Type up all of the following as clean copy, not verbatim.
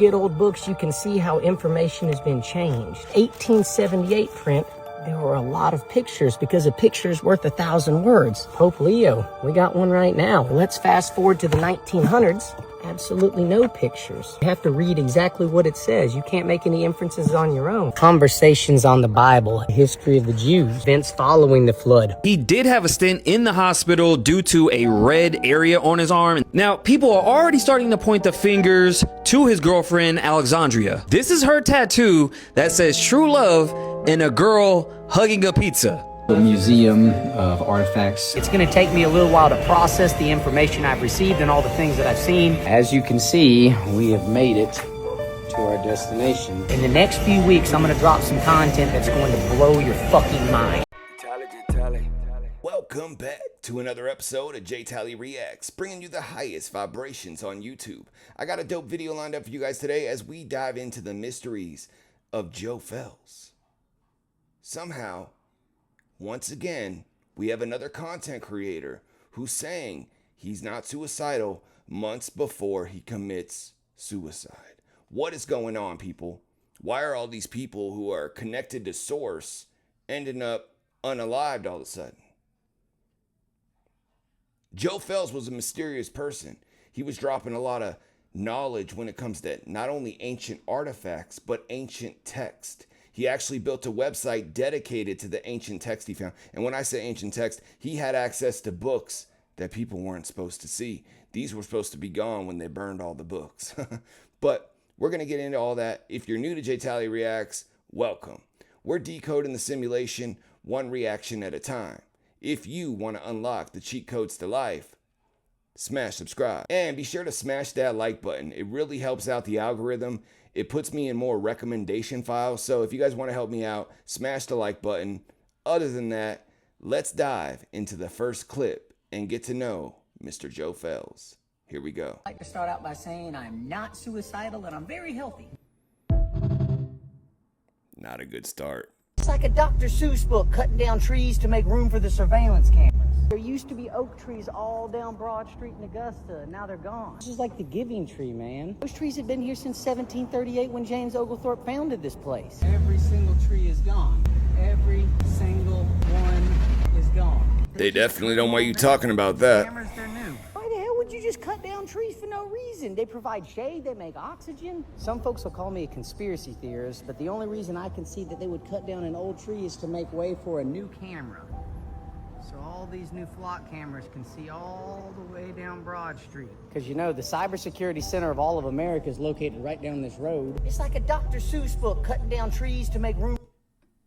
Get old books, you can see how information has been changed. 1878 print, there were a lot of pictures because a picture's worth 1,000 words. Pope Leo, we got one right now. Let's fast forward to the 1900s. Absolutely no pictures. You have to read exactly what it says. You can't make any inferences on your own. Conversations on the Bible, history of the Jews, events following the flood. He did have a stint in the hospital due to a red area on his arm. Now, people are already starting to point the fingers to his girlfriend, Alxzondra. This is her tattoo that says true love and a girl hugging a pizza. A museum of artifacts. It's going to take me a little while to process the information I've received and all the things that I've seen. As you can see, we have made it to our destination. In the next few weeks, I'm going to drop some content that's going to blow your fucking mind. JTALI. Welcome back to another episode of JTALI Reacts, bringing you the highest vibrations on YouTube. I got a dope video lined up for you guys today as we dive into the mysteries of Joe Felz. Somehow, once again, we have another content creator who's saying he's not suicidal months before he commits suicide. What is going on, people? Why are all these people who are connected to Source ending up unalived all of a sudden? Joe Felz was a mysterious person. He was dropping a lot of knowledge when it comes to not only ancient artifacts, but ancient text. He actually built a website dedicated to the ancient text he found. And when I say ancient text, he had access to books that people weren't supposed to see. These were supposed to be gone when they burned all the books. But we're going to get into all that. If you're new to JTALI Reacts, welcome. We're decoding the simulation one reaction at a time. If you want to unlock the cheat codes to life, smash subscribe. And be sure to smash that like button. It really helps out the algorithm. It puts me in more recommendation files. So if you guys want to help me out, smash the like button. Other than that, let's dive into the first clip and get to know Mr. Joe Felz. Here we go. I'd like to start out by saying I'm not suicidal and I'm very healthy. Not a good start. It's like a Dr. Seuss book, cutting down trees to make room for the surveillance cameras. There used to be oak trees all down Broad Street in Augusta, and now they're gone. This is like the Giving Tree, man. Those trees have been here since 1738 when James Oglethorpe founded this place. Every single tree is gone. Every single one is gone. They definitely don't want you talking about that. Cameras, they're new. Why the hell would you just cut down trees for no reason? They provide shade, they make oxygen. Some folks will call me a conspiracy theorist, but the only reason I can see that they would cut down an old tree is to make way for a new camera. So all these new flock cameras can see all the way down Broad Street. Because you know, the cybersecurity center of all of America is located right down this road. It's like a Dr. Seuss book, cutting down trees to make room.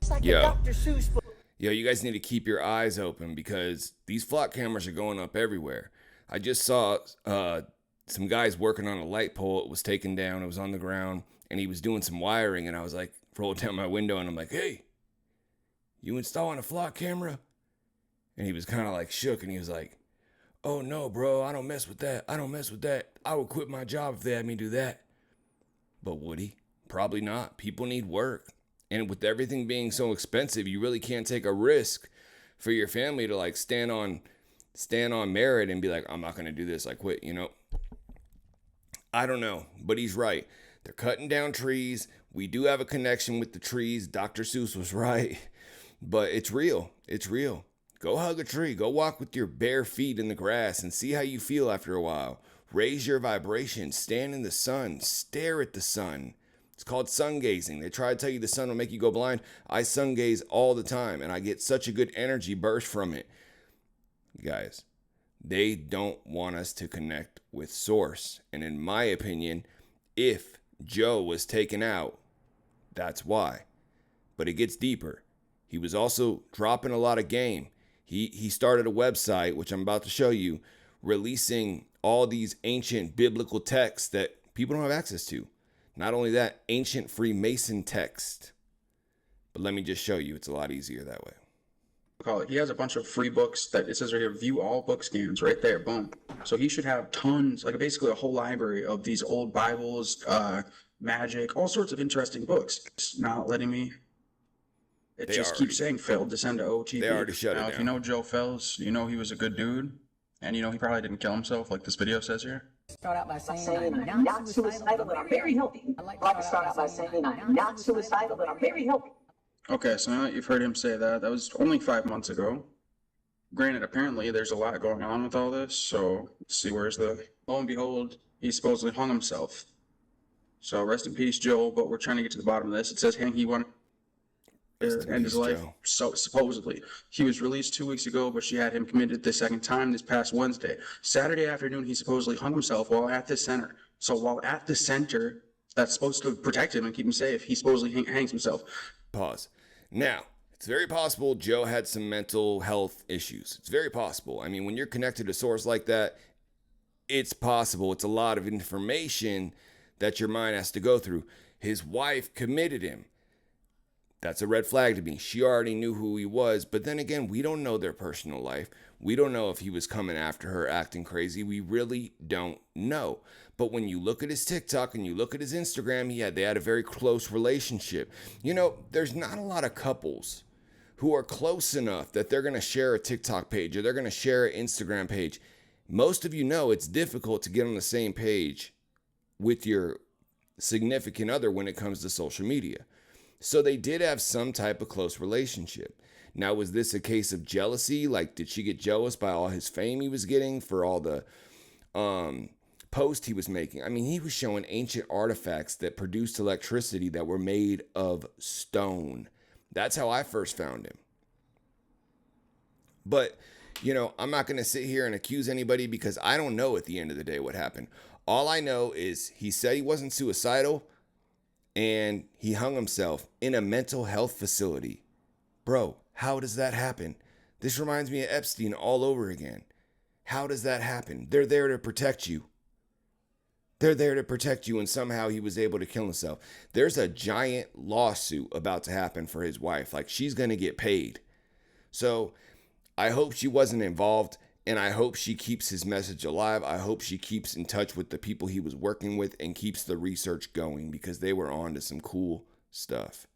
It's like a Dr. Seuss book. Yo, you guys need to keep your eyes open because these flock cameras are going up everywhere. I just saw some guys working on a light pole. It was taken down. It was on the ground, and he was doing some wiring, and I was like, rolled down my window, and I'm like, hey, you installing a flock camera? And he was kind of like shook, and he was like, oh, no, bro, I don't mess with that. I don't mess with that. I would quit my job if they had me do that. But would he? Probably not. People need work. And with everything being so expensive, you really can't take a risk for your family to like stand on merit and be like, I'm not going to do this. I quit, you know? I don't know, but he's right. They're cutting down trees. We do have a connection with the trees. Dr. Seuss was right, but it's real. It's real. Go hug a tree. Go walk with your bare feet in the grass and see how you feel after a while. Raise your vibration. Stand in the sun. Stare at the sun. It's called sun gazing. They try to tell you the sun will make you go blind. I sun gaze all the time, and I get such a good energy burst from it. Guys, they don't want us to connect with Source. And in my opinion, if Joe was taken out, that's why. But it gets deeper. He was also dropping a lot of game. He started a website, which I'm about to show you, releasing all these ancient biblical texts that people don't have access to. Not only that, ancient Freemason text. But let me just show you. It's a lot easier that way. He has a bunch of free books that it says right here, view all book scans right there, boom. So he should have tons, like basically a whole library of these old Bibles, magic, all sorts of interesting books. It's not letting me. It just keeps saying failed to send to OTP. They already shut it down. If you know Joe Felz, you know he was a good dude. And you know he probably didn't kill himself like this video says here. Start out by saying I'm not suicidal, but I'm very healthy. I'd like to start out by saying I'm not suicidal, but I'm very healthy. Okay, so now that you've heard him say that, that was only 5 months ago. Granted, apparently there's a lot going on with all this, so let's see, where's the... Lo and behold, he supposedly hung himself. So rest in peace, Joe, but we're trying to get to the bottom of this. It says he wanted to end his life, so supposedly. He was released 2 weeks ago, but she had him committed the second time this past Wednesday. Saturday afternoon, he supposedly hung himself while at the center. So while at the center, that's supposed to protect him and keep him safe, he supposedly hangs himself. Pause. Now, it's very possible Joe had some mental health issues. It's very possible. I mean, when you're connected to a source like that, it's possible. It's a lot of information that your mind has to go through. His wife committed him. That's a red flag to me. She already knew who he was, but then again, we don't know their personal life. We don't know if he was coming after her, acting crazy. We really don't know. But when you look at his TikTok and you look at his Instagram, they had a very close relationship. You know, there's not a lot of couples who are close enough that they're going to share a TikTok page or they're going to share an Instagram page. Most of you know it's difficult to get on the same page with your significant other when it comes to social media. So they did have some type of close relationship. Now, was this a case of jealousy? Like, did she get jealous by all his fame he was getting for all the posts he was making? I mean, he was showing ancient artifacts that produced electricity that were made of stone. That's how I first found him. But, you know, I'm not going to sit here and accuse anybody because I don't know at the end of the day what happened. All I know is he said he wasn't suicidal and he hung himself in a mental health facility. Bro, how does that happen? This reminds me of Epstein all over again. How does that happen? They're there to protect you. They're there to protect you, and somehow he was able to kill himself. There's a giant lawsuit about to happen for his wife. Like, she's going to get paid. So I hope she wasn't involved, and I hope she keeps his message alive. I hope she keeps in touch with the people he was working with and keeps the research going because they were on to some cool stuff.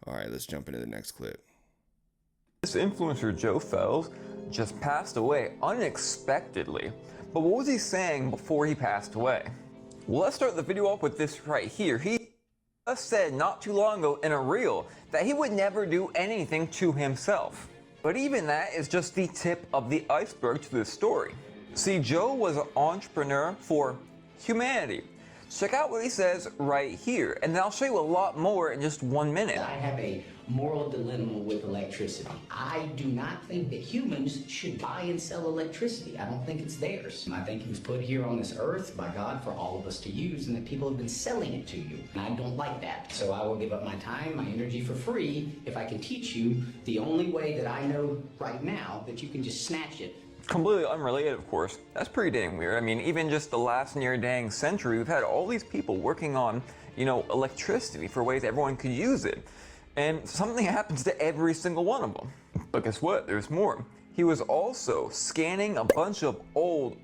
All right, let's jump into the next clip. This influencer, Joe Felz, just passed away unexpectedly. But what was he saying before he passed away? Well, let's start the video off with this right here. He just said not too long ago in a reel that he would never do anything to himself. But even that is just the tip of the iceberg to this story. See, Joe was an entrepreneur for humanity. Check out what he says right here, and then I'll show you a lot more in just 1 minute. I have a moral dilemma with electricity. I do not think that humans should buy and sell electricity. I don't think it's theirs. I think it was put here on this earth by God for all of us to use, and that people have been selling it to you. And I don't like that. So I will give up my time, my energy for free if I can teach you the only way that I know right now that you can just snatch it. Completely unrelated, of course. That's pretty dang weird. I mean, even just the last near dang century, we've had all these people working on, electricity for ways everyone could use it. And something happens to every single one of them. But guess what? There's more. He was also scanning a bunch of old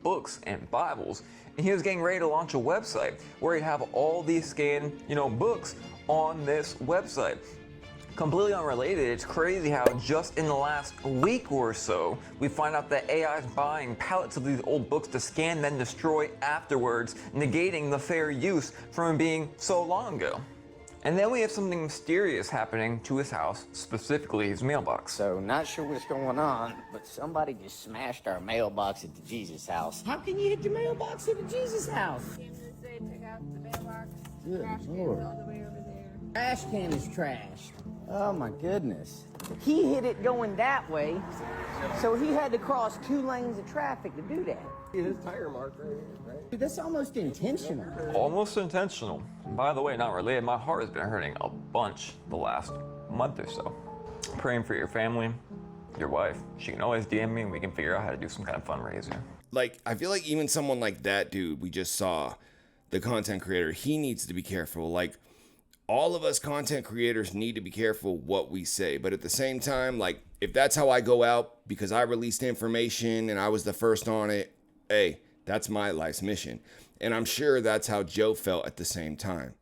books and Bibles, and he was getting ready to launch a website where he'd have all these scanned, books on this website. Completely unrelated, it's crazy how just in the last week or so, we find out that AI is buying pallets of these old books to scan, then destroy afterwards, negating the fair use from it being so long ago. And then we have something mysterious happening to his house, specifically his mailbox. So, not sure what's going on, but somebody just smashed our mailbox at the Jesus house. How can you hit the mailbox at the Jesus house? Check out the mailbox. Good Trash can Lord. all the way over there. Trash can is trashed. Oh my goodness. He hit it going that way, so he had to cross 2 lanes of traffic to do that. His tire mark right here, right? Dude, that's almost intentional. Almost intentional. By the way, not related, my heart has been hurting a bunch the last month or so. Praying for your family, your wife. She can always DM me and we can figure out how to do some kind of fundraiser. Like, I feel like even someone like that dude we just saw, the content creator, he needs to be careful. Like, all of us content creators need to be careful what we say. But at the same time, like, if that's how I go out because I released information and I was the first on it, hey, that's my life's mission. And I'm sure that's how Joe felt at the same time.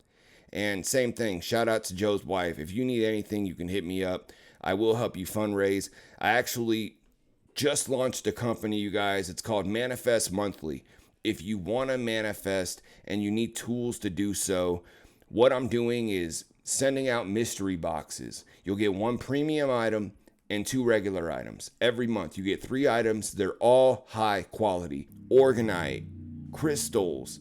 And same thing, shout out to Joe's wife. If you need anything, you can hit me up. I will help you fundraise. I actually just launched a company, you guys. It's called Manifest Monthly. if you want to manifest and you need tools to do so, what I'm doing is sending out mystery boxes. You'll get 1 premium item and 2 regular items. Every month you get 3 items. They're all high quality. Organite, crystals,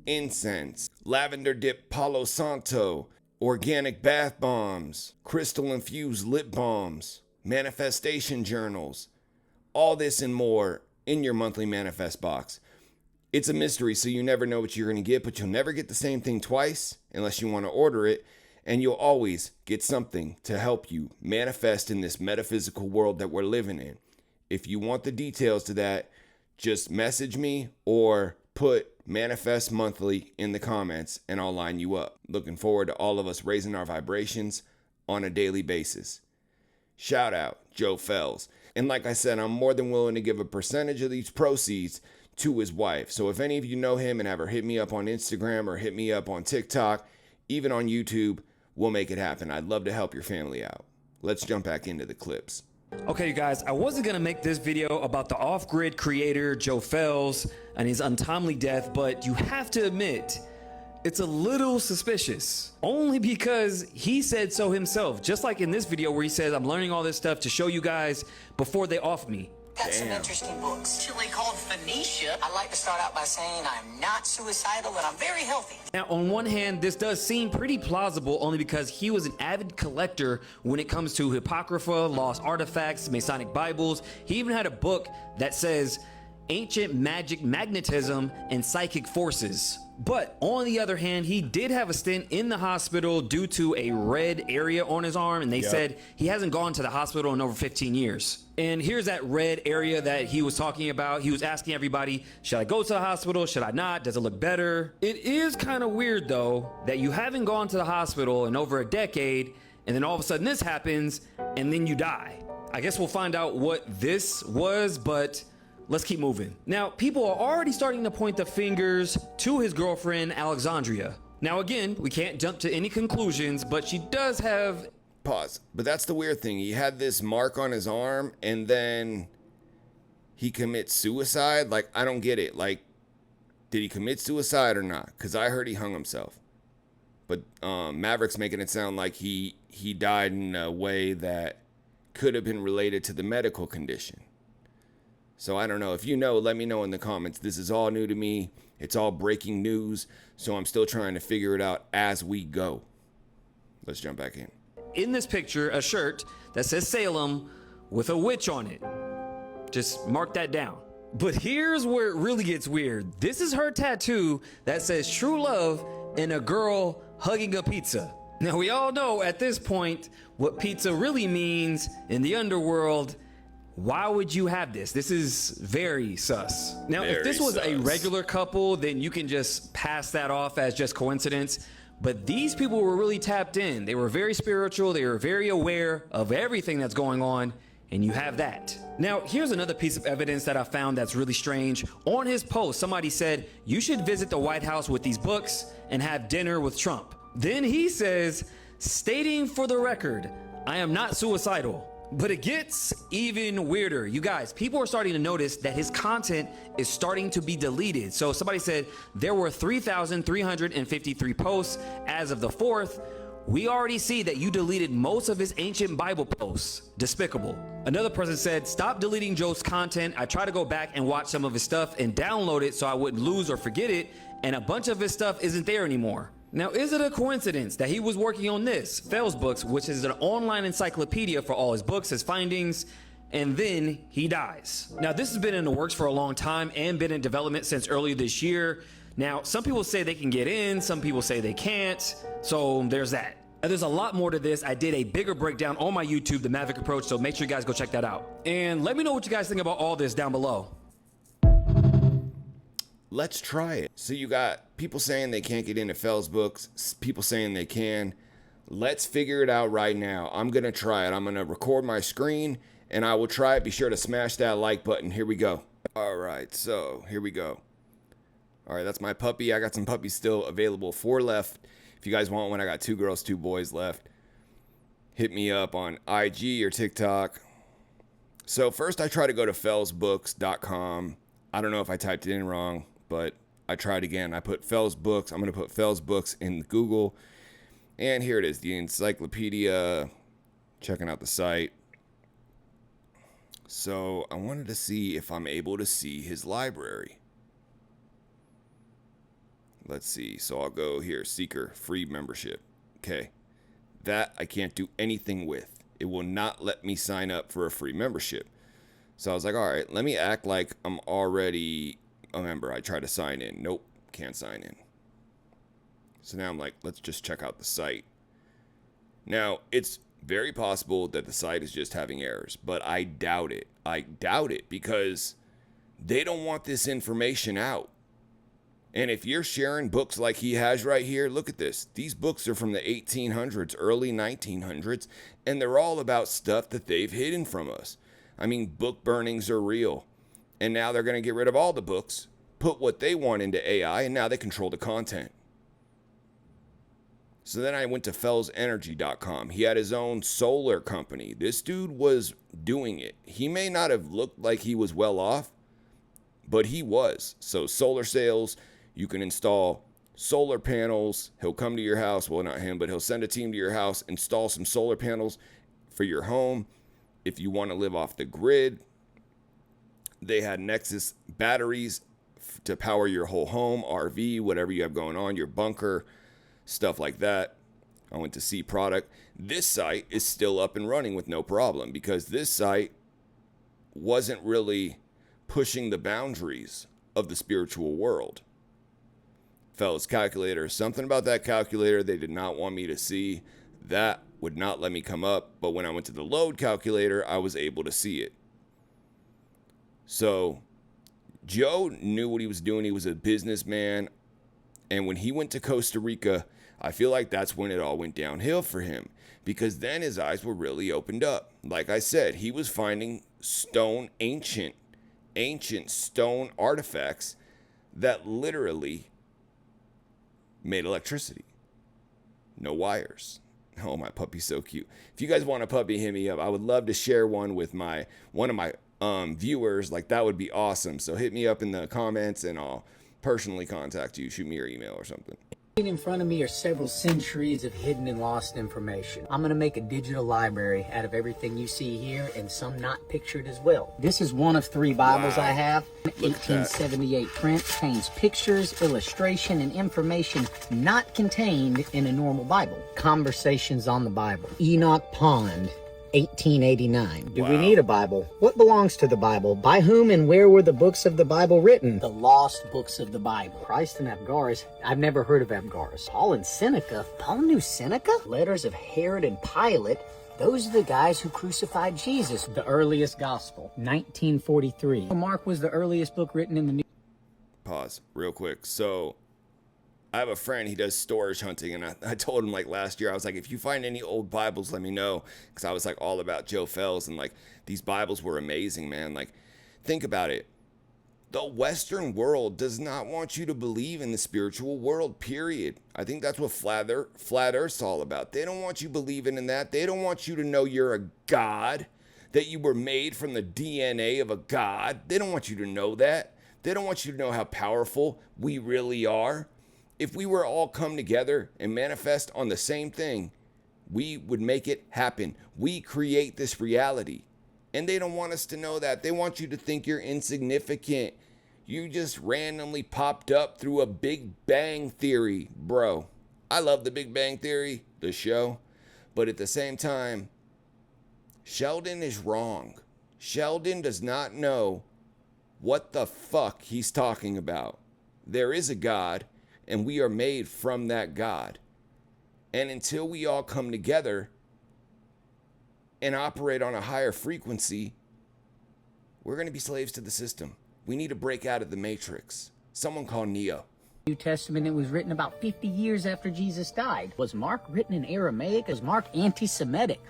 incense, lavender dip Palo Santo, organic bath bombs, crystal infused lip balms, manifestation journals, all this and more in your monthly manifest box. It's a mystery, so you never know what you're going to get, but you'll never get the same thing twice unless you want to order it, and you'll always get something to help you manifest in this metaphysical world that we're living in. If you want the details to that, just message me or put manifest monthly in the comments and I'll line you up. Looking forward to all of us raising our vibrations on a daily basis. Shout out Joe Felz. And like I said, I'm more than willing to give a percentage of these proceeds to his wife. So if any of you know him and ever hit me up on Instagram or hit me up on TikTok, even on YouTube, we'll make it happen. I'd love to help your family out. Let's jump back into the clips. Okay, you guys, I wasn't gonna make this video about the off-grid creator Joe Felz and his untimely death, but you have to admit, it's a little suspicious. Only because he said so himself, just like in this video where he says, I'm learning all this stuff to show you guys before they off me. Got some interesting books. Actually called Phoenicia. I like to start out by saying I'm not suicidal and I'm very healthy. Now, on one hand, this does seem pretty plausible only because he was an avid collector when it comes to Apocrypha, lost artifacts, Masonic Bibles. He even had a book that says Ancient Magic Magnetism and Psychic Forces. But on the other hand, he did have a stint in the hospital due to a red area on his arm, and they said he hasn't gone to the hospital in over 15 years. And here's that red area that he was talking about. He was asking everybody, should I go to the hospital? Should I not? Does it look better? It is kind of weird, though, that you haven't gone to the hospital in over a decade, and then all of a sudden this happens, and then you die. I guess we'll find out what this was, but let's keep moving. Now, people are already starting to point the fingers to his girlfriend, Alxzondra. Now, again, we can't jump to any conclusions, but she does have... Pause. But that's the weird thing. He had this mark on his arm, and then he commits suicide? Like, I don't get it. Like, did he commit suicide or not? Because I heard he hung himself. But Maverick's making it sound like he died in a way that could have been related to the medical condition. So I don't know. If you know, let me know in the comments. This is all new to me. It's all breaking news. So I'm still trying to figure it out as we go. Let's jump back in. In this picture, a shirt that says Salem with a witch on it. Just mark that down. But here's where it really gets weird. This is her tattoo that says true love and a girl hugging a pizza. Now we all know at this point what pizza really means in the underworld. Why would you have this? This is very sus. Now, if this was a regular couple, then you can just pass that off as just coincidence. But these people were really tapped in. They were very spiritual. They were very aware of everything that's going on. And you have that. Now, here's another piece of evidence that I found that's really strange. On his post, somebody said, you should visit the White House with these books and have dinner with Trump. Then he says, stating for the record, I am not suicidal. But it gets even weirder. You guys, people are starting to notice that his content is starting to be deleted. So somebody said there were 3,353 posts as of the 4th. We already see that you deleted most of his ancient Bible posts. Despicable. Another person said, stop deleting Joe's content. I tried to go back and watch some of his stuff and download it so I wouldn't lose or forget it. And a bunch of his stuff isn't there anymore. Now, is it a coincidence that he was working on this, Felz Books, which is an online encyclopedia for all his books, his findings, and then he dies? Now, this has been in the works for a long time and been in development since earlier this year. Now, some people say they can get in, some people say they can't, so there's that. Now, there's a lot more to this. I did a bigger breakdown on my YouTube, The Maverick Approach, so make sure you guys go check that out. And let me know what you guys think about all this down below. Let's try it. So you got people saying they can't get into Felz Books, people saying they can. Let's figure it out right now. I'm going to try it. I'm going to record my screen and I will try it. Be sure to smash that like button. Here we go. All right, so here we go. All right, that's my puppy. I got some puppies still available, 4 left. If you guys want one, I got 2 girls, 2 boys left. Hit me up on IG or TikTok. So first I try to go to felzbooks.com. I don't know if I typed it in wrong. but I tried again. I put Felz books. I'm going to put Felz books in Google. And here it is, the encyclopedia. Checking out the site. So I wanted to see if I'm able to see his library. Let's see. So I'll go here, Seeker, free membership. Okay. That I can't do anything with. It will not let me sign up for a free membership. So I was like, all right, let me act like I'm already a member. I try to sign in. Nope, can't sign in. So now I'm like, let's just check out the site. Now, it's very possible that the site is just having errors, but I doubt it. I doubt it because they don't want this information out. And if you're sharing books like he has right here, look at this. These books are from the 1800s, early 1900s, and they're all about stuff that they've hidden from us. I mean, book burnings are real. And now they're going to get rid of all the books, put what they want into AI, and now they control the content. So then I went to felzenergy.com. He had his own solar company. This dude was doing it. He may not have looked like he was well off, but he was. So solar sales, you can install solar panels. He'll come to your house. Well, not him, but he'll send a team to your house, install some solar panels for your home. If you want to live off the grid, they had Nexus batteries to power your whole home, RV, whatever you have going on, your bunker, stuff like that. I went to see product. This site is still up and running with no problem because this site wasn't really pushing the boundaries of the spiritual world. Felz calculator, something about that calculator they did not want me to see. That would not let me come up, but when I went to the load calculator, I was able to see it. So Joe knew what he was doing. He was a businessman. And when he went to Costa Rica, I feel like that's when it all went downhill for him, because then his eyes were really opened up. Like I said, he was finding stone, ancient stone artifacts that literally made electricity. No wires. Oh, my puppy's so cute. If you guys want a puppy, hit me up. I would love to share one with one of my viewers. Like, that would be awesome. So hit me up in the comments and I'll personally contact you. Shoot me your email or something. In front of me are several centuries of hidden and lost information. I'm going to make a digital library out of everything you see here and some not pictured as well. This is one of 3 Bibles I have. 1878 print, contains pictures, illustration, and information not contained in a normal Bible. Conversations on the Bible. Enoch Pond, 1889. Do we need a Bible? What belongs to the Bible? By whom and where were the books of the Bible written? The lost books of the Bible. Christ and Abgarus. I've never heard of Abgarus. Paul and Seneca. Paul knew Seneca? Letters of Herod and Pilate. Those are the guys who crucified Jesus. The earliest gospel, 1943. Mark was the earliest book written in the New. Pause real quick. So I have a friend, he does storage hunting, and I told him, like, last year, I was like, if you find any old Bibles, let me know, because I was, like, all about Joe Felz, and, like, these Bibles were amazing, man. Like, think about it. The Western world does not want you to believe in the spiritual world, period. I think that's what Flat Earth's all about. They don't want you believing in that. They don't want you to know you're a god, that you were made from the DNA of a god. They don't want you to know that. They don't want you to know how powerful we really are. If we were all come together and manifest on the same thing, we would make it happen. We create this reality. And they don't want us to know that. They want you to think you're insignificant. You just randomly popped up through a Big Bang Theory. Bro, I love the Big Bang Theory, the show. But at the same time, Sheldon is wrong. Sheldon does not know what the fuck he's talking about. There is a God, and we are made from that God. And until we all come together and operate on a higher frequency, we're going to be slaves to the system. We need to break out of the matrix. Someone call Neo. New Testament, it was written about 50 years after Jesus died. Was Mark written in Aramaic? Was Mark anti-Semitic?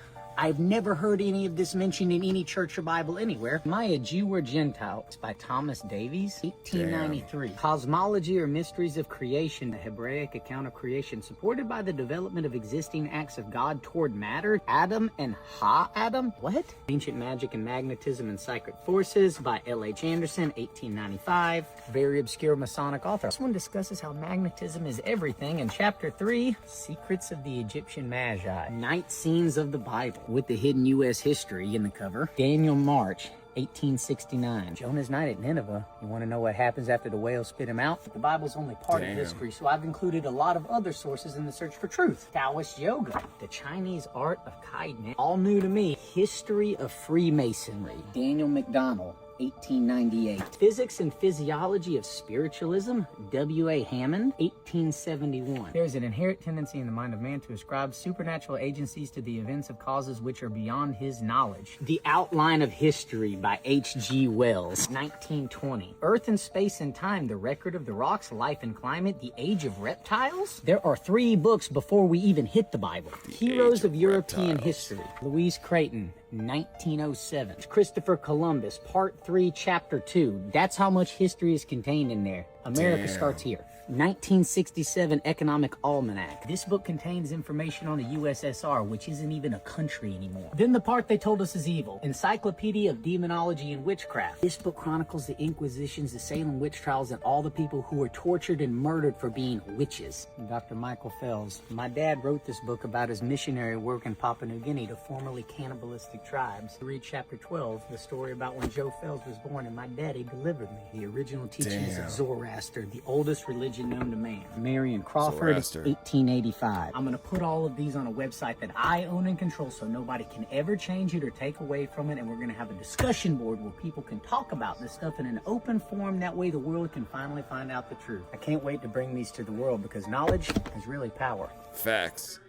I've never heard any of this mentioned in any church or Bible anywhere. Am I a Jew or Gentile? It's by Thomas Davies, 1893. Cosmology or Mysteries of Creation, the Hebraic account of creation, supported by the development of existing acts of God toward matter, Adam and Ha-Adam? What? Ancient Magic and Magnetism and Psychic Forces by L.H. Anderson, 1895. Very obscure Masonic author. This one discusses how magnetism is everything. In chapter 3, Secrets of the Egyptian Magi. Night Scenes of the Bible, with the hidden U.S. history in the cover. Daniel March, 1869. Jonah's night at Nineveh. You want to know what happens after the whale spit him out? But the Bible's only part of history, so I've included a lot of other sources in the search for truth. Taoist yoga, the Chinese art of kindness, all new to me. History of Freemasonry, Daniel MacDonald, 1898. Physics and Physiology of Spiritualism, W.A. Hammond, 1871. There is an inherent tendency in the mind of man to ascribe supernatural agencies to the events of causes which are beyond his knowledge. The Outline of History by H.G. Wells, 1920. Earth and Space and Time, the Record of the Rocks, Life and Climate, the Age of Reptiles? There are 3 books before we even hit the Bible. Heroes of European History, Louise Creighton, 1907. Christopher Columbus, Part 3, Chapter 2. That's how much history is contained in there. America starts here. 1967 Economic Almanac. This book contains information on the USSR, which isn't even a country anymore. Then the part they told us is evil. Encyclopedia of Demonology and Witchcraft. This book chronicles the Inquisitions, the Salem witch trials, and all the people who were tortured and murdered for being witches. Dr. Michael Felz. My dad wrote this book about his missionary work in Papua New Guinea to formerly cannibalistic tribes. Read chapter 12, the story about when Joe Felz was born and my daddy delivered me. The original teachings of Zoroaster, the oldest religion known to man. Marion Crawford, 1885. I'm going to put all of these on a website that I own and control so nobody can ever change it or take away from it, and we're going to have a discussion board where people can talk about this stuff in an open forum. That way the world can finally find out the truth. I can't wait to bring these to the world because knowledge is really power. Facts.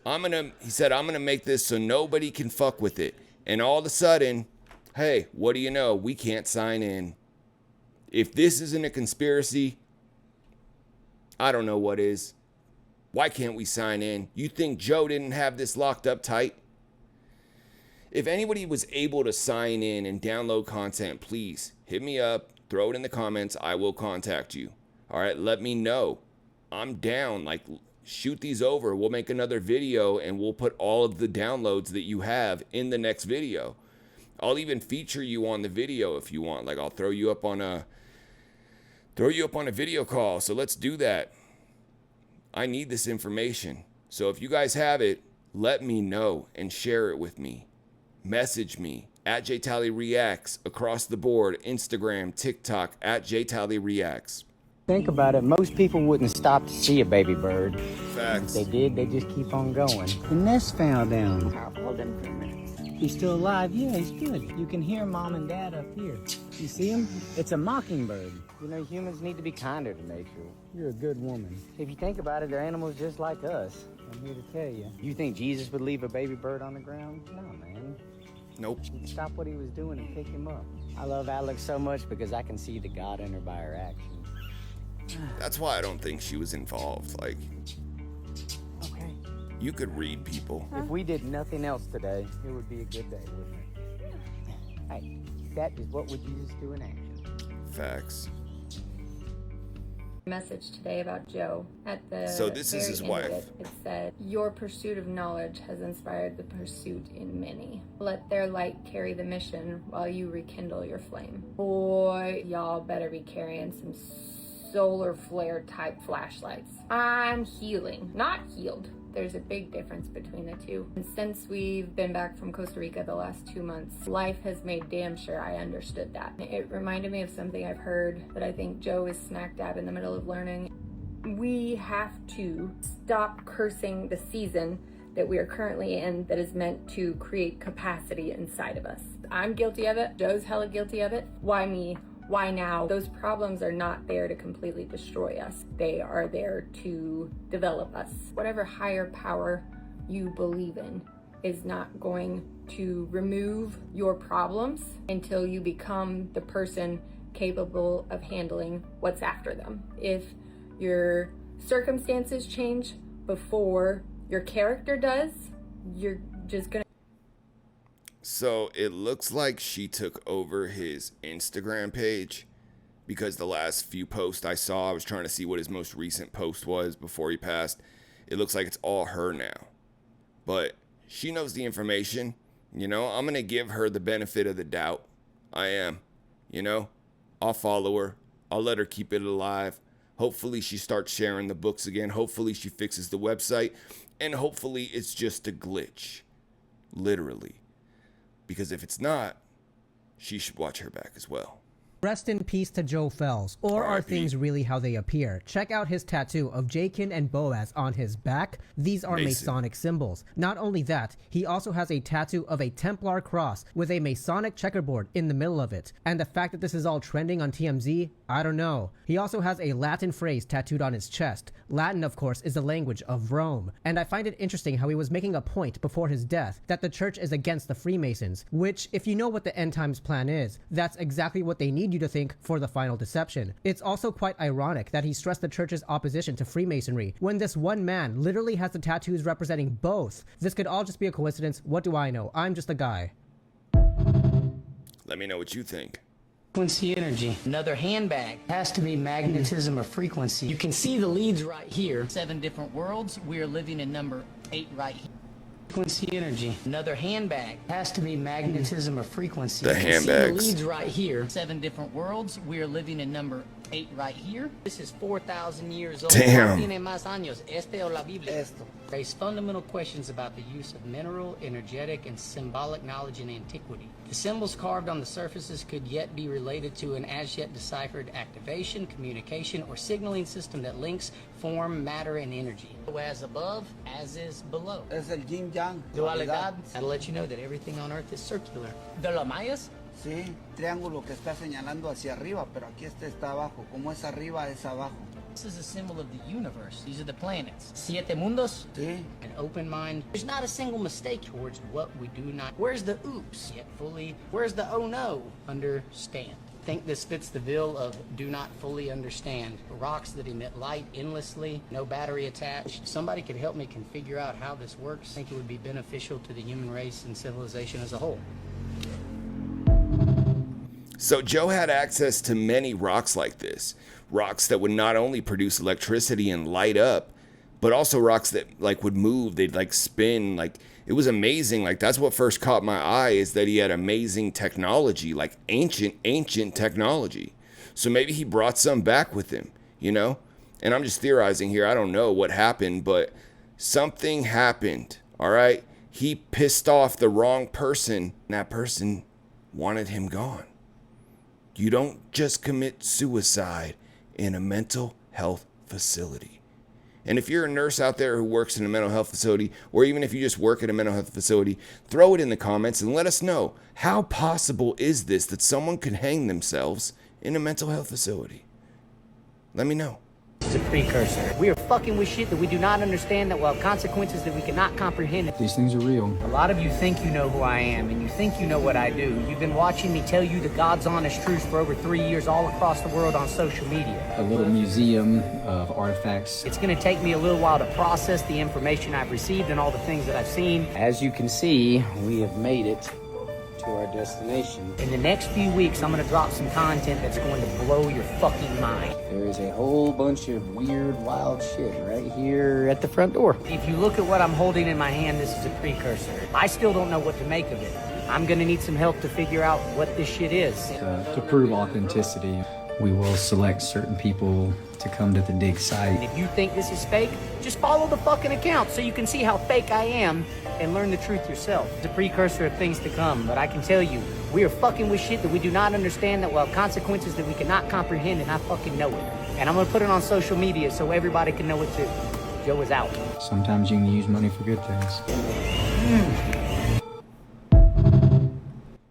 He said, I'm going to make this so nobody can fuck with it. And all of a sudden, hey, what do you know? We can't sign in. If this isn't a conspiracy, I don't know what is. Why can't we sign in? You think Joe didn't have this locked up tight? If anybody was able to sign in and download content, please hit me up, throw it in the comments. I will contact you. All right, let me know. I'm down. Like, shoot these over. We'll make another video and we'll put all of the downloads that you have in the next video. I'll even feature you on the video if you want. Like, I'll throw you up on a video call. So let's do that. I need this information. So if you guys have it, let me know and share it with me. Message me at JTALI Reacts across the board, Instagram, TikTok, at JTALI Reacts. Think about it. Most people wouldn't stop to see a baby bird. Facts. If they did, they just keep on going. The nest fell down. I'll hold him for a minute. He's still alive? Yeah, he's good. You can hear mom and dad up here. You see him? It's a mockingbird. You know, humans need to be kinder to nature. You're a good woman. If you think about it, they're animals just like us. I'm here to tell you. You think Jesus would leave a baby bird on the ground? No, man. Nope. He'd stop what he was doing and pick him up. I love Alex so much because I can see the God in her by her actions. That's why I don't think she was involved. Like, Okay. you could read people. If we did nothing else today, it would be a good day, wouldn't it? Hey, that is what would Jesus do in action? Facts. Message today about Joe at the So this is very his end wife. of it said, your pursuit of knowledge has inspired the pursuit in many. Let their light carry the mission while you rekindle your flame. Boy, y'all better be carrying some solar flare type flashlights. I'm healing, not healed. There's a big difference between the two. And since we've been back from Costa Rica the last 2 months, life has made damn sure I understood that. It reminded me of something I've heard that I think Joe is smack dab in the middle of learning. We have to stop cursing the season that we are currently in that is meant to create capacity inside of us. I'm guilty of it. Joe's hella guilty of it. Why me? Why now? Those problems are not there to completely destroy us. They are there to develop us. Whatever higher power you believe in is not going to remove your problems until you become the person capable of handling what's after them. If your circumstances change before your character does, you're just gonna. So it looks like she took over his Instagram page, because the last few posts I saw, I was trying to see what his most recent post was before he passed. It looks like it's all her now. But she knows the information. You know, I'm going to give her the benefit of the doubt. I am. You know, I'll follow her. I'll let her keep it alive. Hopefully she starts sharing the books again. Hopefully she fixes the website. And hopefully it's just a glitch. Literally. Because if it's not, she should watch her back as well. Rest in peace to Joe Felz. Or are things really how they appear? Check out his tattoo of Jachin and Boaz on his back. These are Masonic symbols. Not only that, he also has a tattoo of a Templar cross with a Masonic checkerboard in the middle of it. And the fact that this is all trending on TMZ, I don't know. He also has a Latin phrase tattooed on his chest. Latin, of course, is the language of Rome. And I find it interesting how he was making a point before his death that the church is against the Freemasons, which, if you know what the end times plan is, that's exactly what they need you to think for the final deception. It's also quite ironic that he stressed the church's opposition to Freemasonry when this one man literally has the tattoos representing both. This could all just be a coincidence. What do I know? I'm just a guy. Let me know what you think. Frequency energy. Another handbag. Has to be magnetism or frequency. You can see the leads right here. 7 different worlds. We are living in number 8 right here. Frequency energy. Another handbag. Has to be magnetism or frequency. The handbags. See the leads right here. 7 different worlds. We are living in number 8 right here. This is 4,000 years old. Damn. Tiene más años, este o la Biblia? Esto. Raise fundamental questions about the use of mineral, energetic, and symbolic knowledge in antiquity. The symbols carved on the surfaces could yet be related to an as yet deciphered activation, communication, or signaling system that links form, matter, and energy. As above, as is below. Es el yin yang. Dualidad. That'll let you know that everything on Earth is circular. De los mayas? Sí, triángulo que está señalando hacia arriba, pero aquí este está abajo. Como es arriba, es abajo. This is a symbol of the universe. These are the planets. Siete mundos. Sí. An open mind. There's not a single mistake towards what we do not. Where's the oops? Yet fully. Where's the oh no? Understand. I think this fits the bill of do not fully understand. Rocks that emit light endlessly, no battery attached. Somebody could help me figure out how this works. I think it would be beneficial to the human race and civilization as a whole. So Joe had access to many rocks like this. Rocks that would not only produce electricity and light up, but also rocks that like would move, they'd like spin, like it was amazing. Like that's what first caught my eye, is that he had amazing technology, like ancient technology. So maybe he brought some back with him, you know? And I'm just theorizing here. I don't know what happened, but something happened, all right? He pissed off the wrong person, and that person wanted him gone. You don't just commit suicide in a mental health facility. And if you're a nurse out there who works in a mental health facility, or even if you just work at a mental health facility, throw it in the comments and let us know, how possible is this that someone could hang themselves in a mental health facility? Let me know. It's a precursor. We are fucking with shit that we do not understand, that will have consequences that we cannot comprehend. These things are real. A lot of you think you know who I am, and you think you know what I do. You've been watching me tell you the God's honest truth for over 3 years all across the world on social media. A little museum of artifacts. It's going to take me a little while to process the information I've received and all the things that I've seen. As you can see, we have made it to our destination. In the next few weeks, I'm going to drop some content that's going to blow your fucking mind. There is a whole bunch of weird, wild shit right here at the front door. If you look at what I'm holding in my hand, this is a precursor. I still don't know what to make of it. I'm going to need some help to figure out what this shit is. To prove authenticity, we will select certain people to come to the dig site. And if you think this is fake, just follow the fucking account so you can see how fake I am and learn the truth yourself. It's a precursor of things to come, but I can tell you, we are fucking with shit that we do not understand, that will have consequences that we cannot comprehend, and I fucking know it. And I'm gonna put it on social media so everybody can know it too. Joe is out. Sometimes you can use money for good things.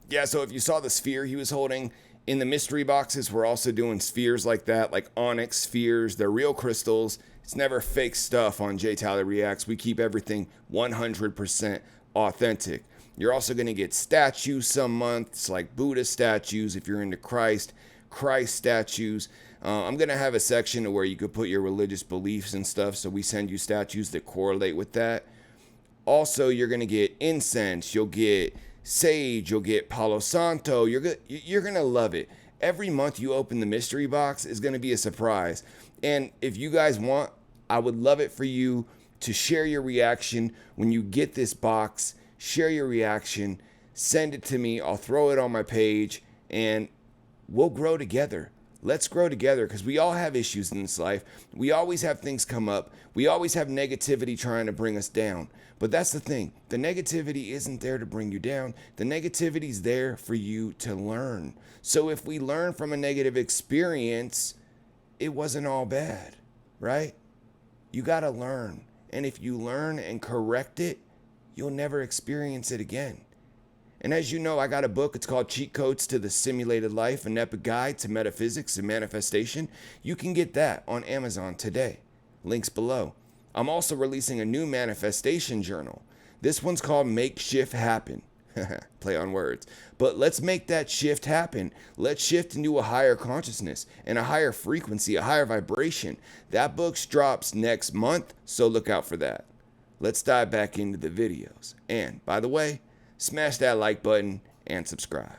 Yeah, so if you saw the sphere he was holding, in the mystery boxes, we're also doing spheres like that, like onyx spheres. They're real crystals. It's never fake stuff on JTALI Reacts. We keep everything 100% authentic. You're also going to get statues some months, like Buddha statues if you're into Christ statues. I'm going to have a section where you could put your religious beliefs and stuff, so we send you statues that correlate with that. Also, you're going to get incense, you'll get sage, you'll get Palo Santo. You're going to love it. Every month you open the mystery box is going to be a surprise. And if you guys want, I would love it for you to share your reaction when you get this box. Share your reaction, send it to me. I'll throw it on my page and we'll grow together. Let's grow together, because we all have issues in this life. We always have things come up. We always have negativity trying to bring us down. But that's the thing. The negativity isn't there to bring you down. The negativity is there for you to learn. So if we learn from a negative experience, it wasn't all bad, right? You got to learn. And if you learn and correct it, you'll never experience it again. And as you know, I got a book. It's called Cheat Codes to the Simulated Life, an epic guide to metaphysics and manifestation. You can get that on Amazon today. Links below. I'm also releasing a new manifestation journal. This one's called Make Shift Happen. Play on words. But let's make that shift happen. Let's shift into a higher consciousness and a higher frequency, a higher vibration. That book drops next month, so look out for that. Let's dive back into the videos. And by the way, smash that like button and subscribe.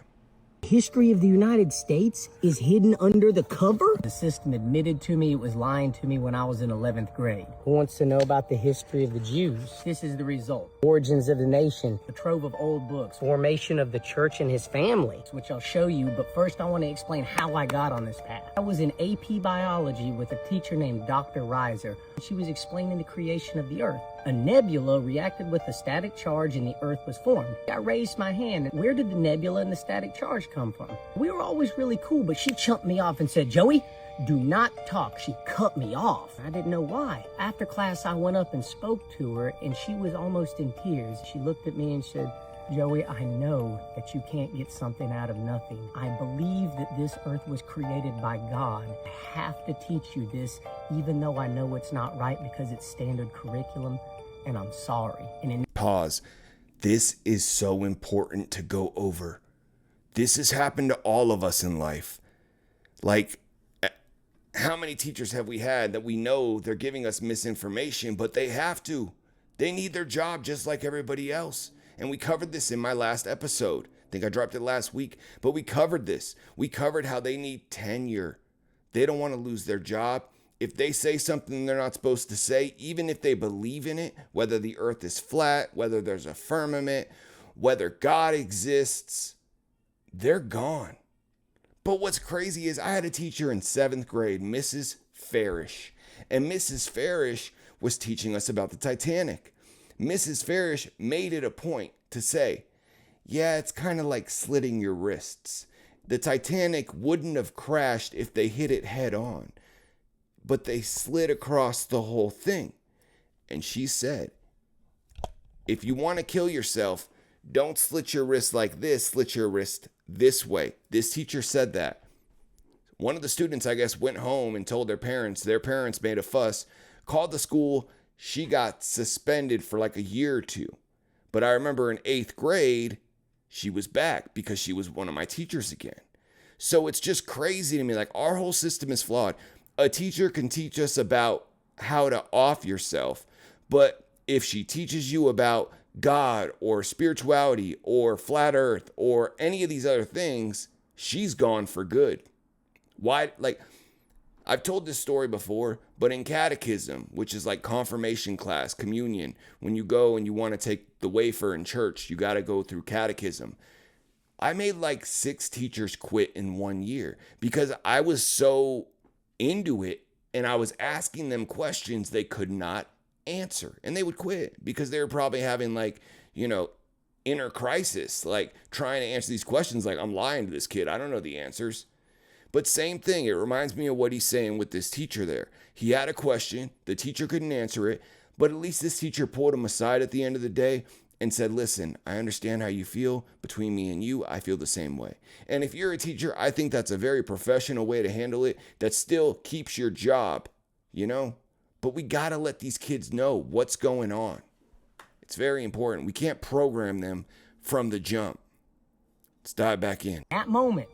History of the United States is hidden under the cover? The system admitted to me it was lying to me when I was in 11th grade. Who wants to know about the history of the Jews? This is the result. Origins of the nation, a trove of old books, formation of the church and his family, which I'll show you, but first I want to explain how I got on this path. I was in AP biology with a teacher named Dr. Reiser. She was explaining the creation of the earth. A nebula reacted with a static charge and the earth was formed. I raised my hand. Where did the nebula and the static charge come from? We were always really cool, but she chumped me off and said, "Joey, do not talk." She cut me off. I didn't know why. After class, I went up and spoke to her, and she was almost in tears. She looked at me and said, "Joey, I know that you can't get something out of nothing. I believe that this earth was created by God. I have to teach you this, even though I know it's not right because it's standard curriculum, and I'm sorry." Pause. This is so important to go over. This has happened to all of us in life. Like, how many teachers have we had that we know they're giving us misinformation, but they have to. They need their job just like everybody else. And we covered this in my last episode. I think I dropped it last week, but we covered this. We covered how they need tenure. They don't want to lose their job. If they say something they're not supposed to say, even if they believe in it, whether the earth is flat, whether there's a firmament, whether God exists, they're gone. But what's crazy is I had a teacher in 7th grade, Mrs. Farish. And Mrs. Farish was teaching us about the Titanic. Mrs. Farish made it a point to say, yeah, it's kind of like slitting your wrists. The Titanic wouldn't have crashed if they hit it head on, but they slid across the whole thing. And she said, if you want to kill yourself, don't slit your wrist like this, slit your wrist this way. This teacher said that. One of the students, I guess, went home and told their parents. Their parents made a fuss, called the school. She got suspended for like a year or two. But I remember in 8th grade, she was back because she was one of my teachers again. So it's just crazy to me. Like, our whole system is flawed. A teacher can teach us about how to off yourself, but if she teaches you about God or spirituality or flat earth or any of these other things, she's gone for good. Why? Like, I've told this story before, but in catechism, which is like confirmation class, communion, when you go and you want to take the wafer in church, you got to go through catechism. I made like 6 teachers quit in 1 year because I was so into it and I was asking them questions they could not answer, and they would quit because they were probably having like, inner crisis, like trying to answer these questions. Like, I'm lying to this kid. I don't know the answers. But same thing. It reminds me of what he's saying with this teacher there. He had a question. The teacher couldn't answer it, but at least this teacher pulled him aside at the end of the day and said, listen, I understand how you feel. Between me and you, I feel the same way. And if you're a teacher, I think that's a very professional way to handle it that still keeps your job, But we got to let these kids know what's going on. It's very important. We can't program them from the jump. Let's dive back in. That moment,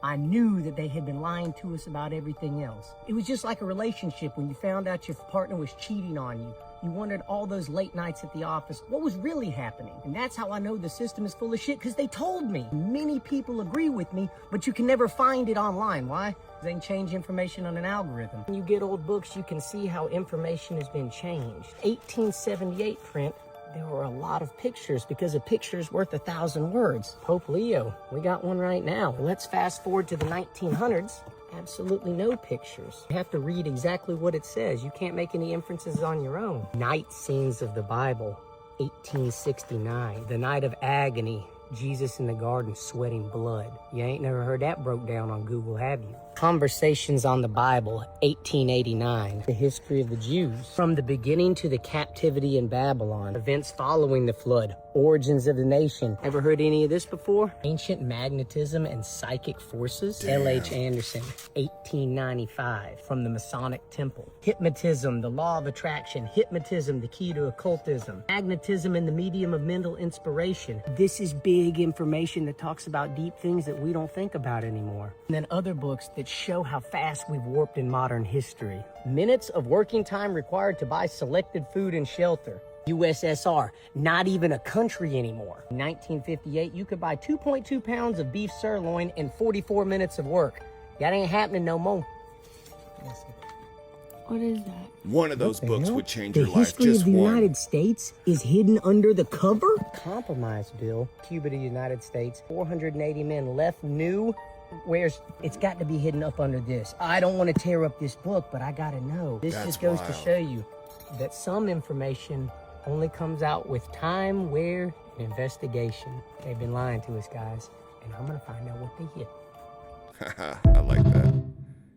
I knew that they had been lying to us about everything else. It was just like a relationship when you found out your partner was cheating on you. You wondered all those late nights at the office, what was really happening? And that's how I know the system is full of shit, because they told me. Many people agree with me, but you can never find it online. Why? They can change information on an algorithm. When you get old books, you can see how information has been changed. 1878 print, there were a lot of pictures because a picture is worth 1,000 words. Pope Leo, we got one right now. Let's fast forward to the 1900s. Absolutely no pictures. You have to read exactly what it says. You can't make any inferences on your own. Night scenes of the Bible, 1869. The night of agony, Jesus in the garden sweating blood. You ain't never heard that broke down on Google, have you? Conversations on the Bible, 1889. The history of the Jews. From the beginning to the captivity in Babylon. Events following the flood. Origins of the nation. Ever heard any of this before? Ancient magnetism and psychic forces. L.H. Anderson, 1895. From the Masonic Temple. Hypnotism, the law of attraction. Hypnotism, the key to occultism. Magnetism and the medium of mental inspiration. This is big information that talks about deep things that we don't think about anymore. And then other books that show how fast we've warped in modern history. Minutes of working time required to buy selected food and shelter. USSR, not even a country anymore. In 1958, you could buy 2.2 pounds of beef sirloin in 44 minutes of work. That ain't happening no more. What is that? One of those books would change your life. The history Just of the one. United States is hidden under the cover? Compromise bill. Cuba to the United States. 480 men left new. Where's it's got to be hidden up under this. I don't want to tear up this book, but I gotta know. This just goes to show you that some information only comes out with time, where, and investigation. They've been lying to us, guys, and I'm gonna find out what they hid. I like that.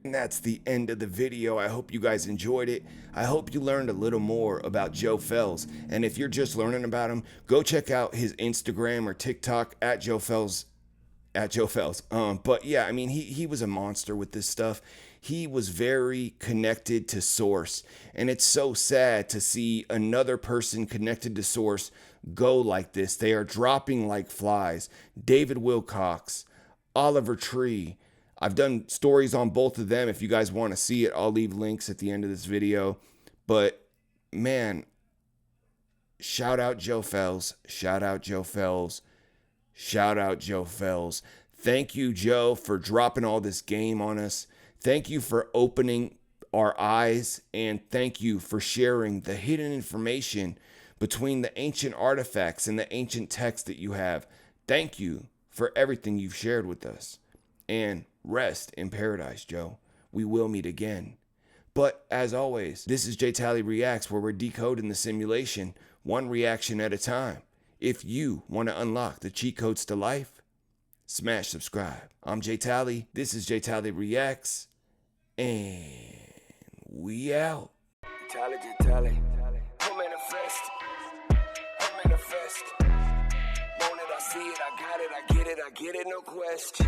And that's the end of the video. I hope you guys enjoyed it. I hope you learned a little more about Joe Felz. And if you're just learning about him, go check out his Instagram or TikTok at Joe Felz. But yeah, I mean, he was a monster with this stuff. He was very connected to source. And it's so sad to see another person connected to source go like this. They are dropping like flies. David Wilcox, Oliver Tree. I've done stories on both of them. If you guys want to see it, I'll leave links at the end of this video. But man, shout out Joe Felz. Shout out Joe Felz. Shout out Joe Felz. Thank you, Joe, for dropping all this game on us. Thank you for opening our eyes. And thank you for sharing the hidden information between the ancient artifacts and the ancient texts that you have. Thank you for everything you've shared with us. And rest in paradise, Joe. We will meet again. But as always, this is JTALI Reacts, where we're decoding the simulation one reaction at a time. If you want to unlock the cheat codes to life, smash subscribe. I'm JTALI. This is JTALI Reacts. And we out. JTALI. I manifest. Want it, I see it, I got it, I get it, no question.